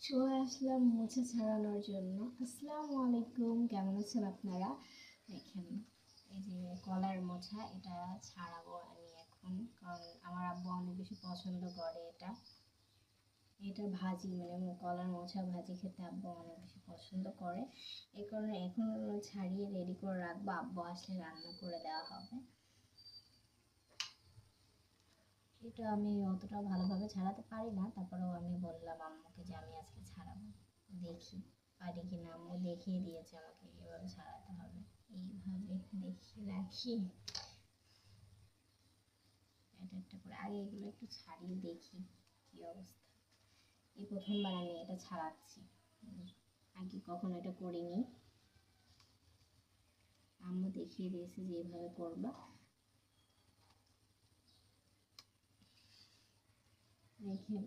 চলে আসলাম মোছা ছাড়ানোর জন্য। আসসালামু আলাইকুম, কেমন আছেন আপনারা? দেখেন, এই যে কলার মোছা, এটা ছাড়াবো আমি এখন, কারণ আমার আব্বু অনেক বেশি পছন্দ করে এটা। এটা ভাজি, মানে কলার মোছা ভাজি খেতে আব্বু অনেক বেশি পছন্দ করে। এই কারণে এখন ছাড়িয়ে রেডি করে রাখবো, আব্বু আসলে রান্না করে দেওয়া হবে। এটা আমি অতটা ভালোভাবে ছাড়াতে পারি না, তারপরেও আমি বললাম আম্মুকে যে আমি আজকে ছাড়াবো, দেখি পারি কিনা। আম্মু দেখিয়ে দিয়েছে আমাকে এভাবে ছাড়াতে হবে, এইভাবে দেখিয়ে রাখি। এটা একটা করে আগে এগুলো একটু ছাড়িয়ে দেখি কি অবস্থা। এই প্রথমবার আমি এটা ছাড়াচ্ছি, আগে কখনো এটা করিনি। আম্মু দেখিয়ে দিয়েছে যে এইভাবে করবা। দেখেন